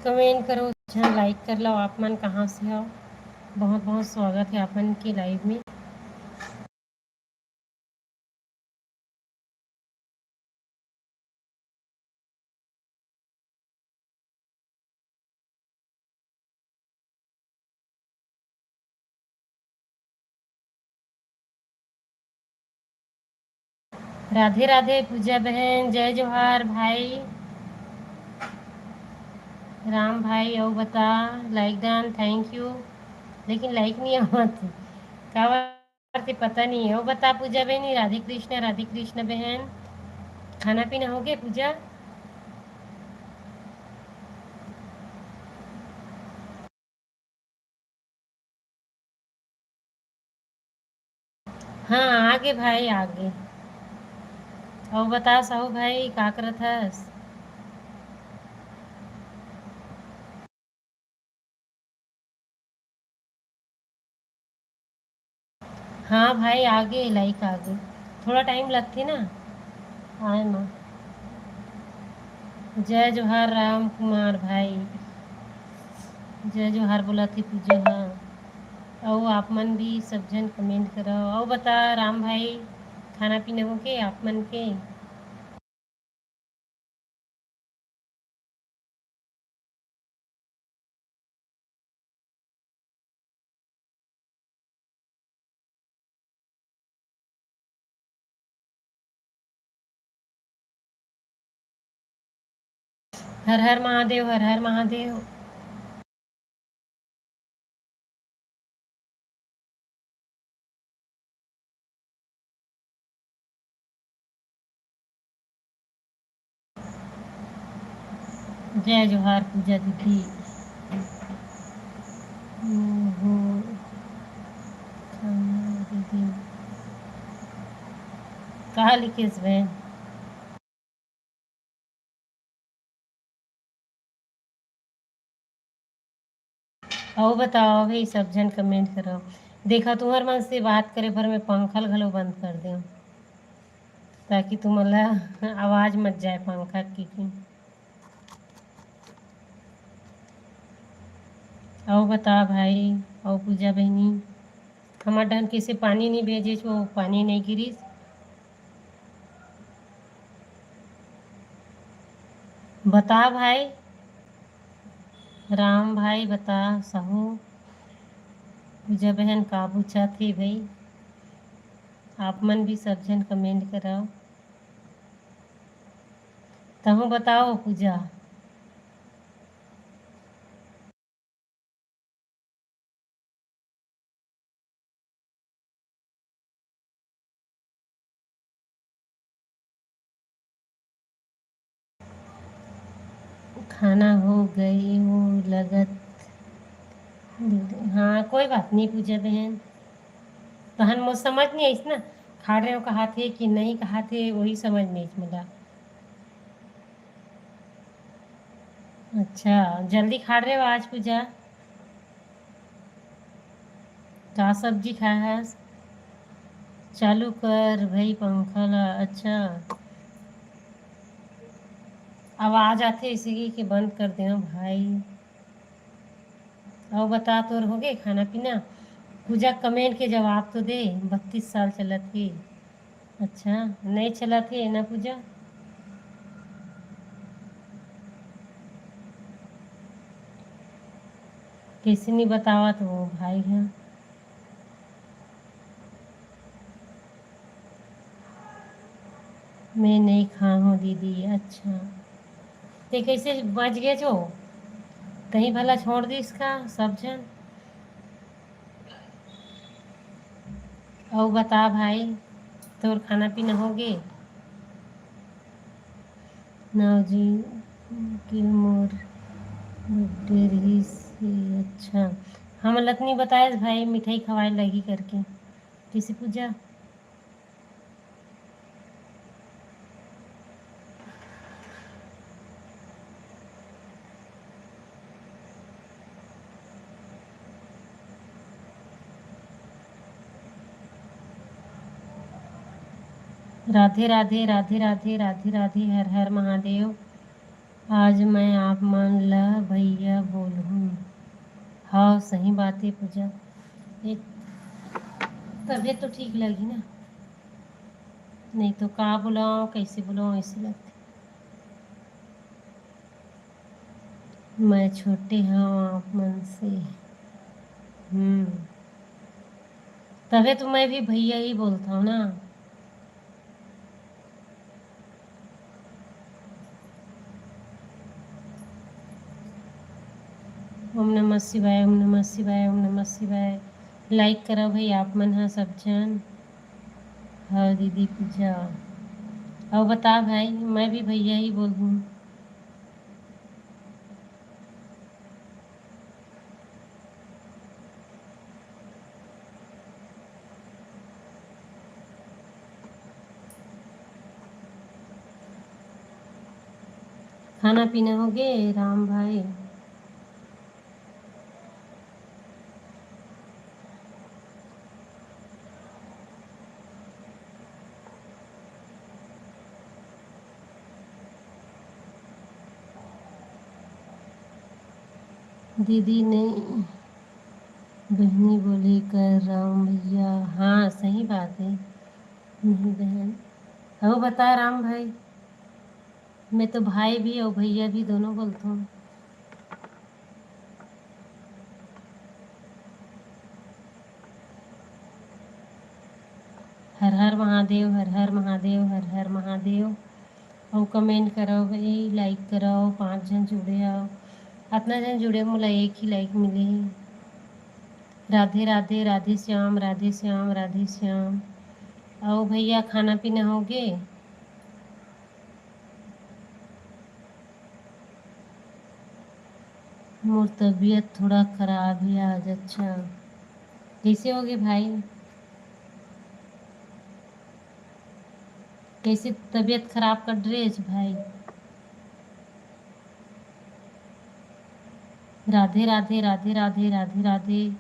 Comment करो, channel like कर लो। आप मन कहाँ से हो? बहुत बहुत स्वागत है अपन की लाइव में। राधे राधे पूजा बहन, जय जोहार भाई राम भाई। और बता, लाइक डन, थैंक यू। लेकिन लाइक नहीं आवत का बात है, पता नहीं है। वो बता पूजा बहन, राधे कृष्ण बहन। खाना पीना हो गया पूजा? हाँ, आगे भाई आगे। और बता साहू भाई, का करत हस? हाँ भाई, आगे लाइक आगे। थोड़ा टाइम लगती ना आए माँ। जय जोहार राम कुमार भाई। जय जोहार बोला थी पूजा। हाँ, और आप मन भी सब जन कमेंट करो। और बता राम भाई, खाना पीना हो के आप मन के? हर हर महादेव, हर हर महादेव। जय जोहार पूजा दीदी। हो खाना दीदी कहा लिखे इस बहन? और बताओ भाई, सब जन कमेंट करो। देखा तुम्हार मन से बात करे पर मैं पंखल घलो बंद कर दूँ, ताकि तुम्हारा आवाज़ मत जाए पंखा की। और बता भाई। और पूजा बहनी, हमार डहन कैसे पानी नहीं भेजे छो, पानी नहीं गिरिस? बता भाई। राम भाई बता। सहू पूजा बहन का पूछा थी भाई? आप मन भी सब जन कमेंट कराओ। तहु बताओ पूजा। खाना हो गई वो लगत। हाँ, कोई बात नहीं पूजा बहन। तहन मुझ समझ नहीं आईस ना, खा रहे हो कहा थे कि नहीं कहा थे, वही समझ नहीं आईस मुला। अच्छा, जल्दी खा रहे हो आज पूजा? का सब्जी खाया है? चालू कर भाई पंखा ला। अच्छा, आवाज आते इसी के बंद कर दे भाई। और बता, तोर हो गए खाना पीना? पूजा कमेंट के जवाब तो दे। 32 साल चला थी। अच्छा, नहीं चला थी ना पूजा? किसी ने बतावा तो वो भाई है। मैं नहीं खा हूँ दीदी। अच्छा, ते कैसे बच गए जो? कहीं भला छोड़ दी इसका सब जन। और बता भाई, तोर खाना पीना हो गए? ना जी, कि मोर बर्थडे रही से। अच्छा, हम लतनी बताए भाई मिठाई खवाए लगी करके। किसी पूजा। राधे राधे राधे राधे राधे राधे, हर हर महादेव। आज मैं आप मान ला भैया बोलूँ। हाँ सही बात है पूजा। एक तबीयत तो ठीक लगी ना, नहीं तो कहाँ बुलाऊँ कैसे बुलाऊँ ऐसी लगती। मैं छोटे हाँ आप मन से। हम्म। तबे तो मैं भी भैया ही बोलता हूँ ना। ओम नमः शिवाय, ओम नमः शिवाय, ओम नमः शिवाय। लाइक करो भाई आप मन हाँ सब जन। हाँ दीदी पूजा। और बता भाई मैं भी भैया ही बोल दूँ। खाना पीना हो गए राम भाई? दीदी नहीं, बहनी बोली कर राम भैया। हाँ सही बात है। नहीं बहन। हो बता राम भाई। मैं तो भाई भी और भैया भी दोनों बोलता हूँ। हर हर महादेव, हर हर महादेव, हर हर महादेव। और कमेंट करो भाई, लाइक करो। 5 जन जुड़े आओ। अपना जन जुड़े मोला एक ही लाइक मिले। राधे राधे, राधे श्याम, राधे श्याम, राधे श्याम। आओ भैया खाना पीना हो गए? मोर तबीयत थोड़ा खराब है आज। अच्छा कैसे हो गए भाई? कैसे तबीयत खराब कर रहे भाई? राधे राधे, राधे राधे, राधे राधे।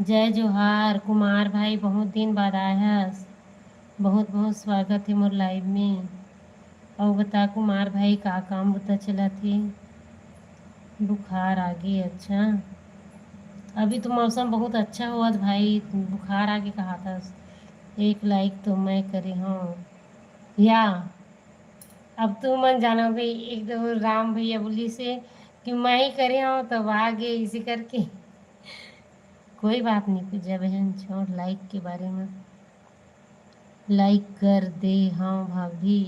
जय जोहार कुमार भाई, बहुत दिन बाद आया। बहुत बहुत स्वागत है मोर लाइव में। और बता कुमार भाई का काम बता चला थे? बुखार आ गई? अच्छा। अभी तो मौसम बहुत अच्छा हुआ था भाई, बुखार आगे कहा था। एक लाइक तो मैं करे हूँ या। अब तू मन जानो भाई, एक दो राम भैया बोली से कि मैं ही करे हूँ तब आगे इसी करके। कोई बात नहीं पूजा बहन, छोड़ लाइक के बारे में। लाइक कर दे हाँ भाभी।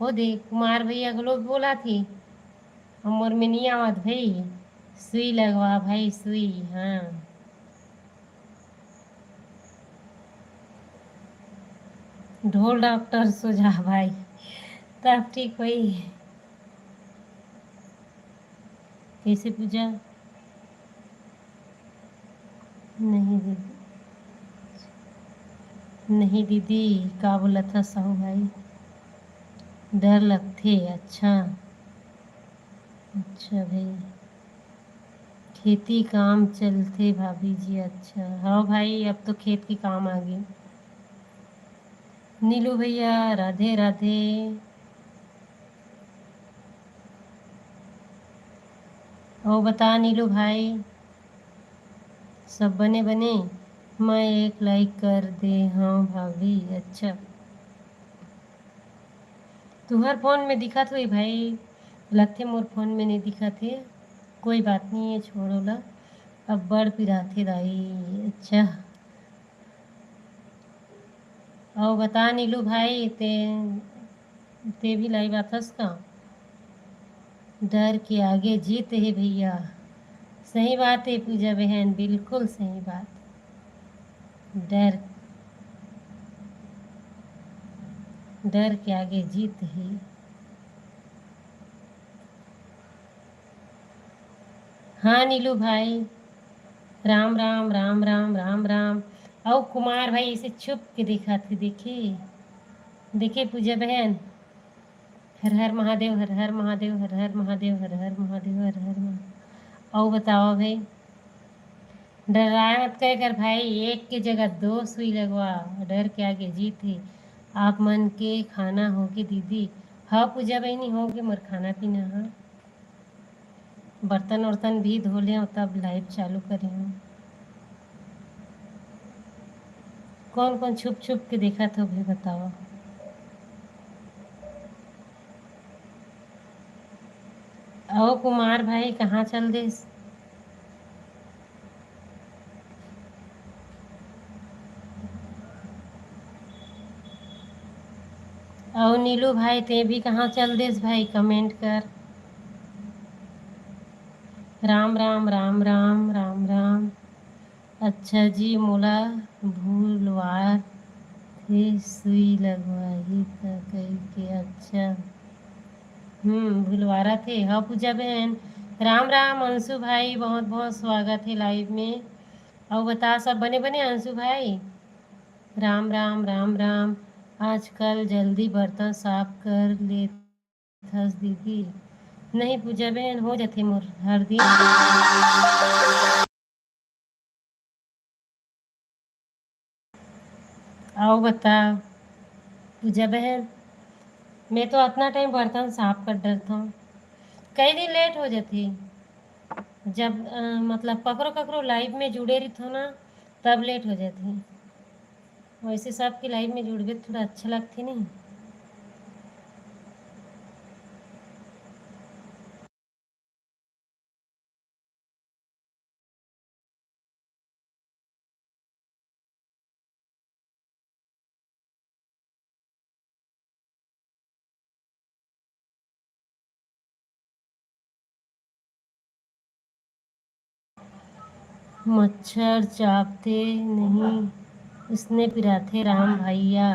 वो देख कुमार भैया को लोग बोला थी हमर में नहीं आवत भाई। सुई लगवा भाई सुई। हाँ ढोल डॉक्टर सुझा भाई, तब ठीक हुई। कैसे पूजा? नहीं दीदी, नहीं दीदी। का बोला था साहू भाई? डर लगते? अच्छा। अच्छा भाई, खेती काम चलते भाभी जी। अच्छा हाँ भाई, अब तो खेत की काम आ गई। नीलू भैया राधे राधे। और बता नीलू भाई, सब बने बने? मैं एक लाइक कर दे हाँ भाभी। अच्छा तुम्हार फोन में दिखा थे भाई, लगते मोर फोन में नहीं दिखा थे। कोई बात नहीं है छोड़ो ला। अब बड़ पिराथे दाई। अच्छा। और बता नीलू भाई ते ते भी लाई बातस का? डर के आगे जीत है भैया। सही बात है पूजा बहन, बिल्कुल सही बात। डर, डर के आगे जीत है। हाँ नीलू भाई। राम राम, राम राम, राम राम। और कुमार भाई इसे छुप के देखा थे, देखे? देखे पूजा बहन? हर हर महादेव, हर हर महादेव, हर हर महादेव, हर हर महादेव, हर हर महादेव। और बताओ भाई, डराए मत कह कर भाई, एक की जगह दो सुई लगवा। डर के आगे जीत है। आप मन के खाना होगे दीदी? हाँ पूजा बहनी होगे मोर खाना पीना। हाँ बर्तन वर्तन भी धो लें तब लाइव चालू करी हूँ। कौन कौन छुप छुप के देखा तो भी बताओ। आओ कुमार भाई कहाँ चल दिस। आओ नीलू भाई ते भी कहाँ चल दिस भाई, कमेंट कर। राम राम राम राम राम राम। अच्छा जी मोला भूलवार थे सुई लगवाही त कही के अच्छा। भूलवारा थे। हाँ पूजा बहन। राम राम अंशु भाई, बहुत बहुत स्वागत है लाइव में। और बता सब बने बने अंशु भाई। राम राम राम राम। आजकल जल्दी बर्तन साफ कर ले थस दीदी। नहीं पूजा बहन हो जाते मोर हर दिन। आओ बता पूजा बहन। मैं तो इतना टाइम बर्तन साफ कर डरता हूँ। कई दिन लेट हो जाती। जब मतलब ककरो ककरो लाइव में जुड़े रही हो ना, तब लेट हो जाती। वैसे सबकी लाइव में जुड़बे तो थोड़ा अच्छा लगती नहीं। मच्छर चापते नहीं, उसने पिराथे राम भैया।